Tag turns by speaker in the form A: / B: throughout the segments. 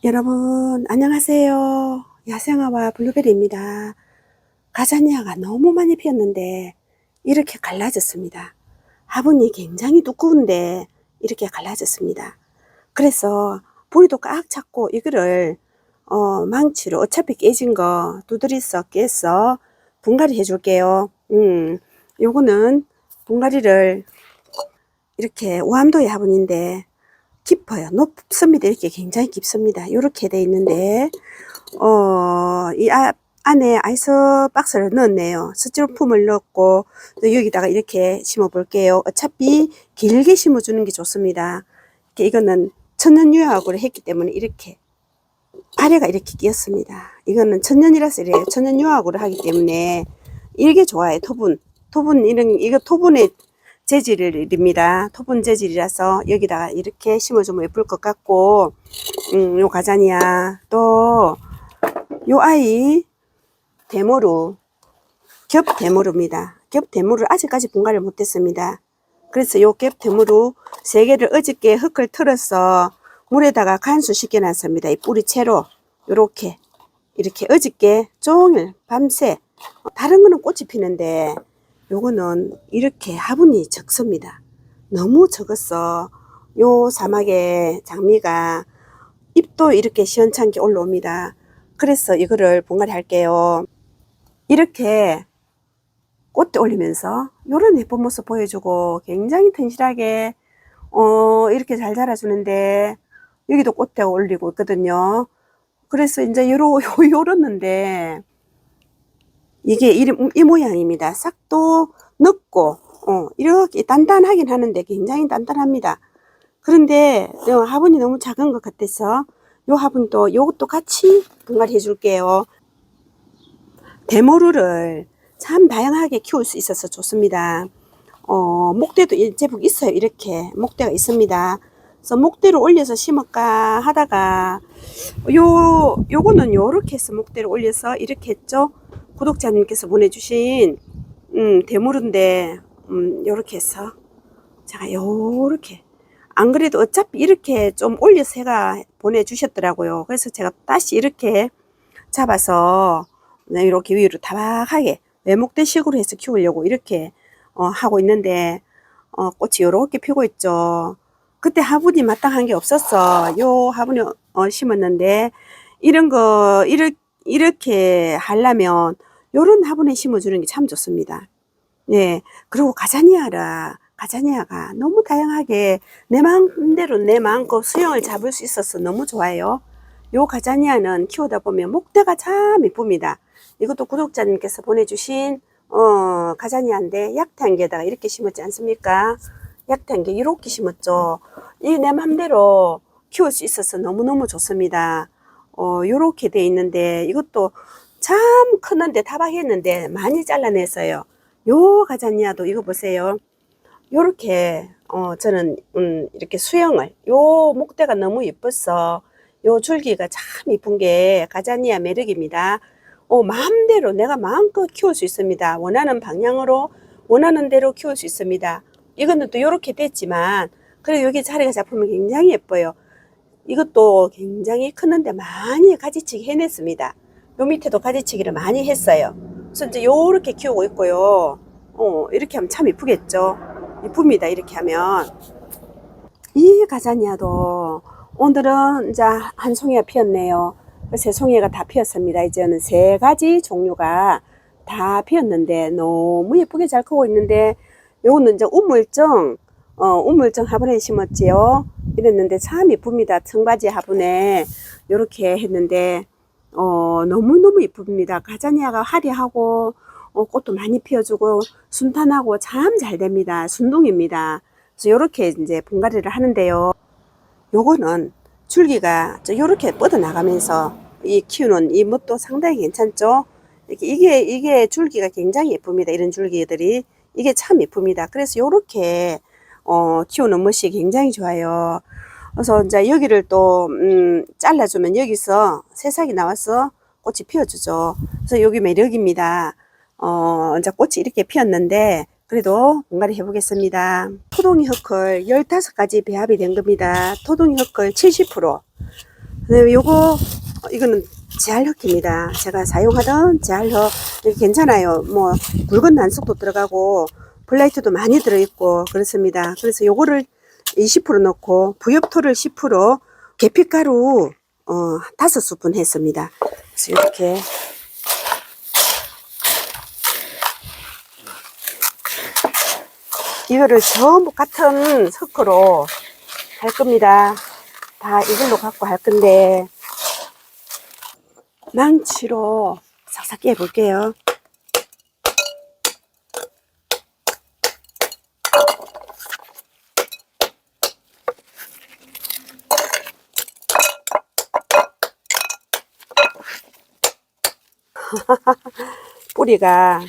A: 여러분 안녕하세요. 야생화와 블루베리입니다. 가자니아가 너무 많이 피었는데 이렇게 갈라졌습니다. 화분이 굉장히 두꺼운데 이렇게 갈라졌습니다. 그래서 뿌리도 꽉 찼고 이거를 망치로 어차피 깨진 거 두드려서 깨서 분갈이 해줄게요. 요거는 분갈이를 이렇게 오암도의 화분인데 깊어요. 높습니다. 이렇게 굉장히 깊습니다. 이렇게 돼 있는데 안에 아이스 박스를 넣었네요. 스티로폼을 넣었고 여기다가 이렇게 심어 볼게요. 어차피 길게 심어 주는 게 좋습니다. 이거는 천연 유화학으로 했기 때문에 이렇게 아래가 이렇게 끼었습니다. 이거는 천연이라서 이래요. 천연 유화학으로 하기 때문에 이게 좋아요. 토분 이거 토분의 재질입니다. 토분 재질이라서 여기다가 이렇게 심어주면 예쁠 것 같고, 요 가자니아 또 요 아이 데모루 겹 데모루입니다. 겹 데모루 아직까지 분갈이를 못했습니다. 그래서 요 겹 데모루 3개를 어저께 흙을 틀어서 물에다가 간수시켜 놨습니다. 이 뿌리채로 요렇게 이렇게 어저께 종일 밤새 다른 거는 꽃이 피는데 요거는 이렇게 화분이 적습니다. 너무 적었어. 요 사막의 장미가 잎도 이렇게 시원찮게 올라옵니다. 그래서 이거를 분갈이 할게요. 이렇게 꽃대 올리면서 요런 예쁜 모습 보여주고 굉장히 튼실하게 이렇게 잘 자라주는데 여기도 꽃대가 올리고 있거든요. 그래서 이제 요렇는데 이게 이 모양입니다. 싹도 넓고 이렇게 단단하긴 하는데 굉장히 단단합니다. 그런데 화분이 너무 작은 것 같아서 요 화분도 요것도 같이 분갈이 해줄게요. 데모루를 참 다양하게 키울 수 있어서 좋습니다. 목대도 제법 있어요. 이렇게 목대가 있습니다. 그래서 목대로 올려서 심을까 하다가 요거는 요렇게 해서 목대로 올려서 이렇게 했죠. 구독자님께서 보내주신 데모루인데 요렇게 해서 제가 요렇게 안 그래도 어차피 이렇게 좀 올려서 해가 보내주셨더라고요. 그래서 제가 다시 이렇게 잡아서 이렇게 위로 타박하게 외목대 식으로 해서 키우려고 이렇게 하고 있는데 꽃이 요렇게 피고 있죠. 그때 화분이 마땅한 게 없었어. 요 화분이 심었는데 이런 거 이렇게 하려면 요런 화분에 심어주는 게 참 좋습니다. 네. 그리고 가자니아가 너무 다양하게 내 마음대로 내 마음껏 수영을 잡을 수 있어서 너무 좋아요. 요 가자니아는 키우다 보면 목대가 참 이쁩니다. 이것도 구독자님께서 보내주신 가자니아인데 약탕기에다가 이렇게 심었지 않습니까? 약탕기 이렇게 심었죠. 이 내 맘대로 키울 수 있어서 너무너무 좋습니다. 요렇게 돼 있는데 이것도 참 컸는데 타박했는데 많이 잘라냈어요. 요 가자니아도 이거 보세요. 요렇게 저는 이렇게 수영을 요 목대가 너무 예뻐서 요 줄기가 참 이쁜 게 가자니아 매력입니다. 마음대로 내가 마음껏 키울 수 있습니다. 원하는 방향으로 원하는 대로 키울 수 있습니다. 이거는 또 요렇게 됐지만 그래도 여기 자리가 잡히면 굉장히 예뻐요. 이것도 굉장히 크는데 많이 가지치기 해냈습니다. 요 밑에도 가지치기를 많이 했어요. 그래서 이제 요렇게 키우고 있고요. 이렇게 하면 참 이쁘겠죠. 이쁩니다. 이렇게 하면. 이 가자니아도 오늘은 이제 한 송이가 피었네요. 세 송이가 다 피었습니다. 이제는 3가지 종류가 다 피었는데 너무 예쁘게 잘 크고 있는데 요거는 이제 우물정 화분에 심었지요. 이랬는데 참 예쁩니다. 청바지 화분에 이렇게 했는데 너무너무 예쁩니다. 가자니아가 화려하고 꽃도 많이 피워주고 순탄하고 참 잘 됩니다. 순둥입니다. 그래서 이렇게 이제 분갈이를 하는데요. 요거는 줄기가 이렇게 뻗어 나가면서 이 키우는 이 멋도 상당히 괜찮죠. 이게 줄기가 굉장히 예쁩니다. 이런 줄기들이 이게 참 예쁩니다. 그래서 요렇게 키우는 멋이 굉장히 좋아요. 그래서 이제 여기를 또 잘라주면 여기서 새싹이 나와서 꽃이 피어주죠. 그래서 여기 매력입니다. 이제 꽃이 이렇게 피었는데 그래도 분갈이 해보겠습니다. 토동이 흙을 15가지 배합이 된 겁니다. 토동이 흙을 70%, 그다음에 요거 이거는 제알흙입니다. 제가 사용하던 제알흙 괜찮아요. 뭐 굵은 난석도 들어가고 블라이트도 많이 들어있고 그렇습니다. 그래서 요거를 20% 넣고 부엽토를 10% 계피가루 5스푼 했습니다. 그래서 이렇게 이거를 전부 같은 석으로 할 겁니다. 다 이걸로 갖고 할 건데 망치로 싹싹 깨 볼게요. 뿌리가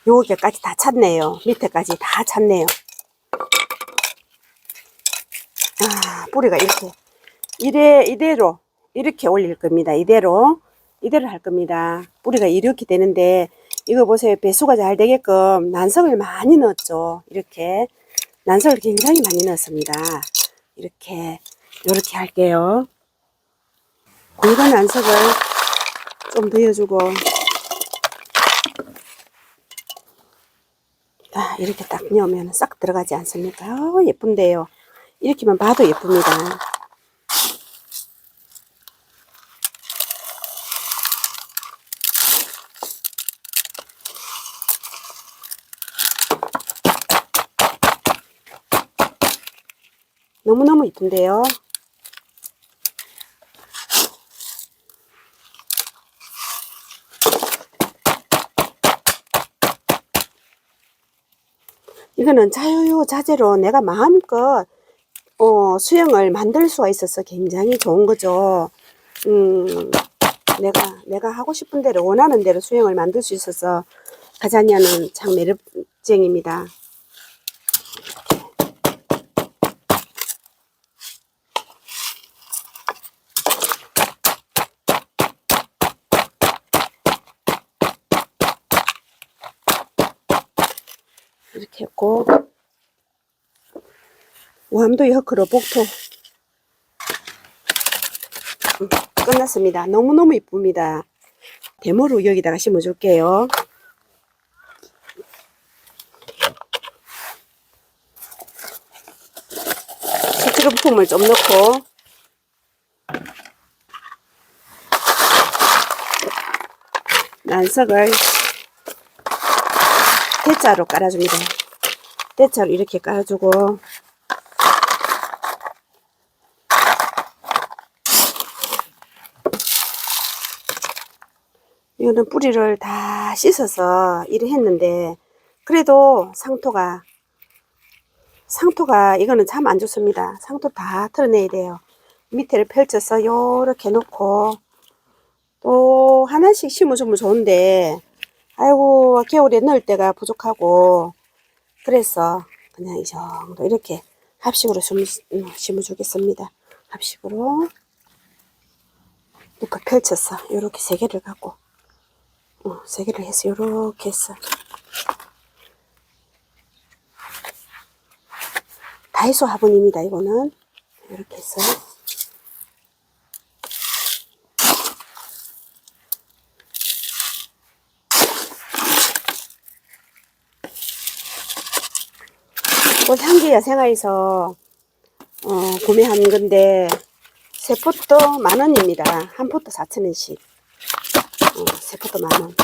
A: 여기까지 다 찼네요. 밑에까지 다 찼네요. 뿌리가 이대로 이렇게 올릴 겁니다. 이대로 할 겁니다. 뿌리가 이렇게 되는데 이거 보세요. 배수가 잘 되게끔 난석을 많이 넣었죠. 이렇게 난석을 굉장히 많이 넣었습니다. 이렇게 할게요. 굵은 난석을 좀 넣어주고 이렇게 딱 넣으면 싹 들어가지 않습니까? 예쁜데요. 이렇게만 봐도 예쁩니다. 너무너무 예쁜데요. 이거는 자유자재로 내가 마음껏 수영을 만들 수가 있어서 굉장히 좋은 거죠. 내가 하고 싶은 대로 원하는 대로 수영을 만들 수 있어서 가자냐는 참 매력쟁입니다. 이렇게 했고 오암도의 흙으로 복토 끝났습니다. 너무너무 이쁩니다. 데모로 여기다가 심어 줄게요. 식초부품을 좀 넣고 난석을 대자로 깔아줍니다. 대자로 이렇게 깔아주고 이거는 뿌리를 다 씻어서 일을 했는데 그래도 상토가 이거는 참 안 좋습니다. 상토 다 털어내야 돼요. 밑에를 펼쳐서 요렇게 놓고 또 하나씩 심어주면 좋은데 아이고 겨울에 넣을 때가 부족하고 그래서 그냥 이 정도 이렇게 합식으로 심어주겠습니다. 합식으로 이렇게 펼쳐서 요렇게 3개를 갖고 3개를 해서 요렇게 해서 다이소 화분입니다. 이거는 이렇게 해서 꽃향기 야생화에서 구매한 건데 3포트 10,000원입니다. 한 포트 4,000원씩 3포트 10,000원.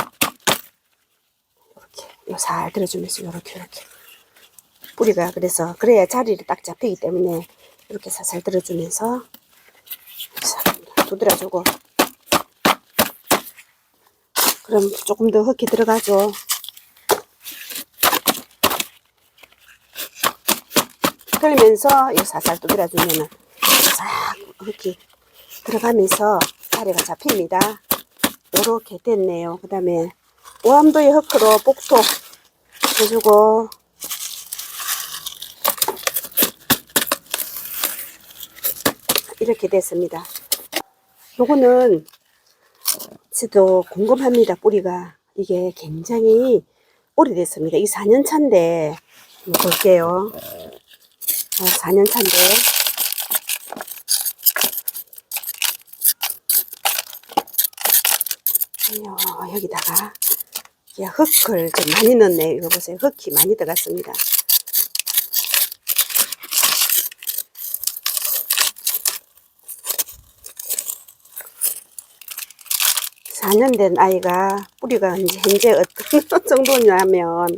A: 이렇게 살 들어주면서 이렇게 뿌리가 그래야 자리를 딱 잡히기 때문에 이렇게 살살 들어주면서 두드려주고 그럼 조금 더 흙이 들어가죠. 그러면서 이 살살 두드려주면은 싹 흙이 들어가면서 자리가 잡힙니다. 이렇게 됐네요. 그 다음에 오암도의 흙으로 복토 해주고 이렇게 됐습니다. 요거는 저도 궁금합니다. 뿌리가 이게 굉장히 오래됐습니다. 이 4년 차인데 한번 볼게요. 4년 차인데 여기다가 흙을 좀 많이 넣었네요. 이거 보세요. 흙이 많이 들어갔습니다. 사 년 된 아이가 뿌리가 현재 어떤 정도냐면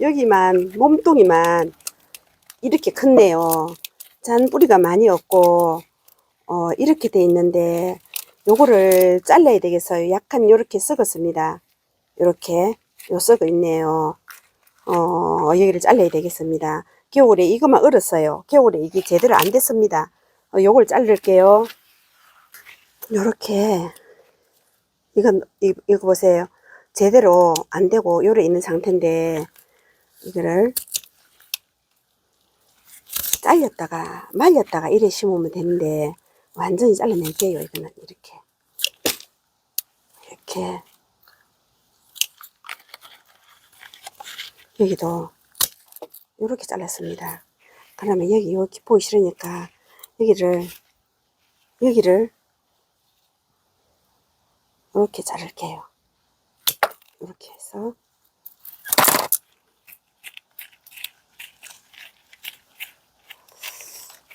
A: 여기만 몸뚱이만 이렇게 크네요. 잔 뿌리가 많이 없고 이렇게 돼 있는데 요거를 잘라야 되겠어요. 약간 요렇게 썩었습니다. 요렇게 썩어 있네요. 여기를 잘라야 되겠습니다. 겨울에 이것만 얼었어요. 겨울에 이게 제대로 안 됐습니다. 요걸 자를게요. 요렇게 이거 보세요. 제대로 안 되고 요래 있는 상태인데 이거를 잘렸다가 말렸다가 이래 심으면 되는데 완전히 잘라낼게요. 이거는 이렇게 여기도 이렇게 잘랐습니다. 그러면 여기 보기 싫으니까 여기를 이렇게 자를게요. 이렇게 해서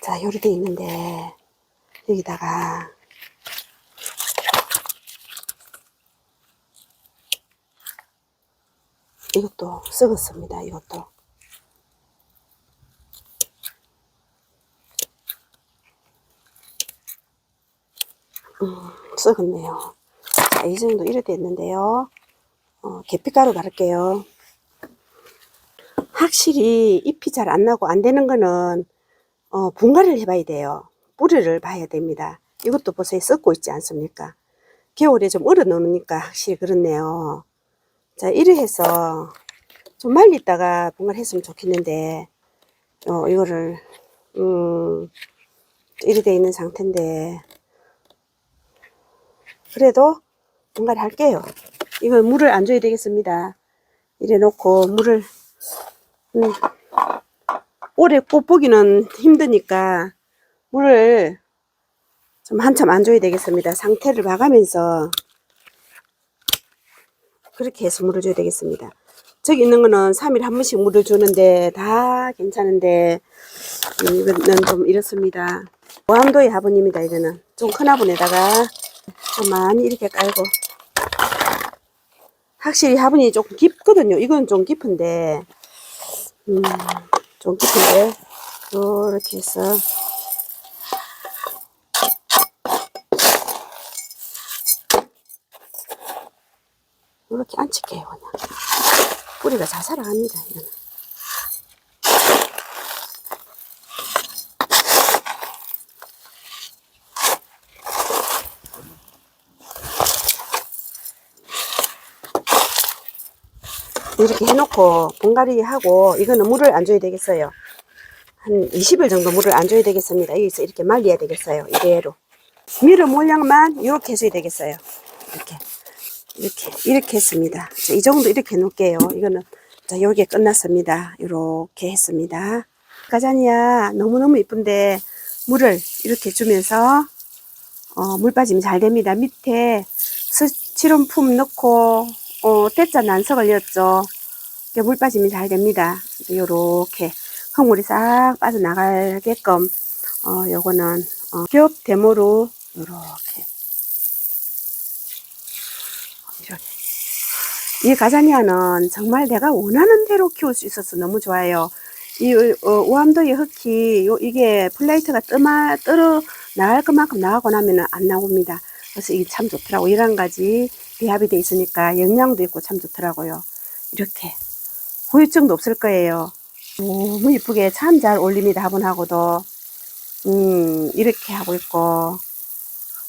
A: 자 요리 돼 있는데 여기다가 이것도 썩었습니다. 이것도 썩었네요. 자, 이 정도 이래 됐는데요. 계피가루 바를게요. 확실히 잎이 잘 안 나고 안 되는 거는 분갈이를 해봐야 돼요. 뿌리를 봐야 됩니다. 이것도 보세요. 썩고 있지 않습니까? 겨울에 좀 얼어 놓으니까 확실히 그렇네요. 자, 이래 해서 좀 말리다가 분갈이 했으면 좋겠는데 이거를 이래 돼 있는 상태인데 그래도 분갈이 할게요. 이건 물을 안 줘야 되겠습니다. 이래 놓고 물을 오래 꽃 보기는 힘드니까 물을 좀 한참 안 줘야 되겠습니다. 상태를 봐가면서 그렇게 해서 물을 줘야 되겠습니다. 저기 있는 거는 3일에 한 번씩 물을 주는데 다 괜찮은데 이거는 좀 이렇습니다. 고함도의 화분입니다. 이거는 좀 큰 화분에다가 좀 많이 이렇게 깔고 확실히 화분이 조금 깊거든요. 이건 좀 깊은데 이렇게 해서 이렇게 앉힐게요. 그냥 뿌리가 잘 살아갑니다. 이거는. 이렇게 해놓고 분갈이 하고 이거는 물을 안 줘야 되겠어요. 한 20일 정도 물을 안 줘야 되겠습니다. 여기서 이렇게 말려야 되겠어요. 이대로 밀어 모양만 이렇게 해줘야 되겠어요. 이렇게 했습니다. 자, 이 정도 이렇게 놓을게요. 이거는 자 여기에 끝났습니다. 이렇게 했습니다. 가자니아 너무너무 이쁜데 물을 이렇게 주면서 물 빠짐이 잘 됩니다. 밑에 스티로폼 넣고 대자 난석 걸렸죠. 물 빠짐이 잘 됩니다. 요렇게 흙물이 싹 빠져나가게끔 요거는 겹 데모로 요렇게 이 가자니아는 정말 내가 원하는 대로 키울 수 있어서 너무 좋아요. 이 오암도의 흙이 이게 플레이트가 떨어 나갈 것만큼 나가고 나면 안 나옵니다. 그래서 이게 참 좋더라고. 11가지 배합이 돼 있으니까 영양도 있고 참 좋더라고요. 이렇게 후유증도 없을 거예요. 너무 이쁘게 참 잘 어울립니다. 화분하고도 이렇게 하고 있고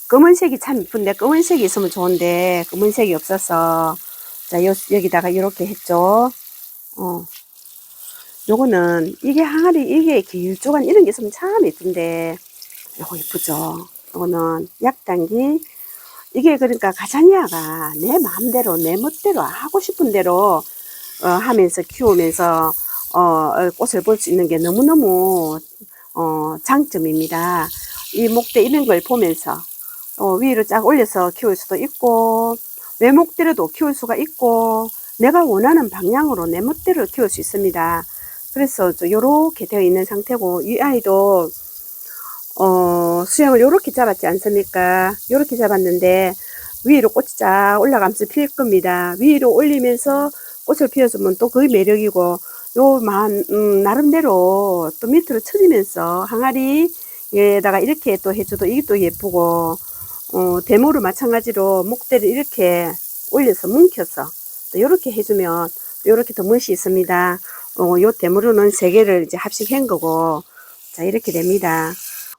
A: 검은색이 참 이쁜데 검은색이 있으면 좋은데 검은색이 없어서 자 여기다가 이렇게 했죠. 요거는 이게 항아리 이게 길쭉한 이런 게 있으면 참 예쁜데 요거 이쁘죠. 요거는 약단기 이게 그러니까 가자니아가 내 마음대로 내 멋대로 하고 싶은 대로 하면서 키우면서 꽃을 볼 수 있는 게 너무너무 장점입니다. 이 목대 이런 걸 보면서 위로 쫙 올려서 키울 수도 있고, 외목대로도 키울 수가 있고, 내가 원하는 방향으로 내 멋대로 키울 수 있습니다. 그래서 요렇게 되어 있는 상태고, 이 아이도 수영을 요렇게 잡았지 않습니까? 요렇게 잡았는데 위로 꽃이 쫙 올라가면서 필 겁니다. 위로 올리면서 꽃을 피워주면 또 그게 매력이고, 나름대로 또 밑으로 쳐지면서 항아리에다가 이렇게 또 해줘도 이게 또 예쁘고, 대모를 마찬가지로 목대를 이렇게 올려서 뭉켜서 또 이렇게 해주면 이렇게 더 멋이 있습니다. 요 대모로는 3개를 이제 합식한 거고, 자, 이렇게 됩니다.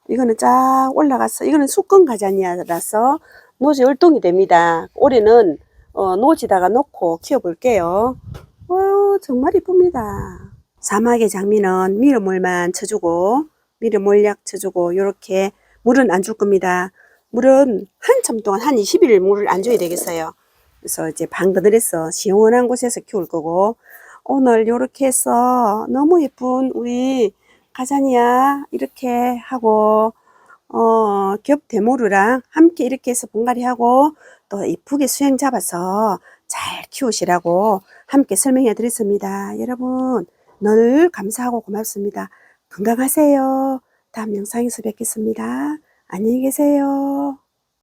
A: 이거는 쫙 올라가서, 이거는 수건 가자니아라서 노지 활동이 됩니다. 올해는 노지다가 놓고 키워볼게요. 정말 이쁩니다. 사막의 장미는 미름물만 쳐주고, 미름물 약 쳐주고, 요렇게 물은 안 줄 겁니다. 물은 한참 동안 한 20일 물을 안 줘야 되겠어요. 그래서 이제 방그늘에서 시원한 곳에서 키울 거고, 오늘 요렇게 해서 너무 예쁜 우리 가자니아 이렇게 하고, 겹 대모루랑 함께 이렇게 해서 분갈이 하고, 또 이쁘게 수행 잡아서 잘 키우시라고 함께 설명해 드렸습니다. 여러분 늘 감사하고 고맙습니다. 건강하세요. 다음 영상에서 뵙겠습니다. 안녕히 계세요.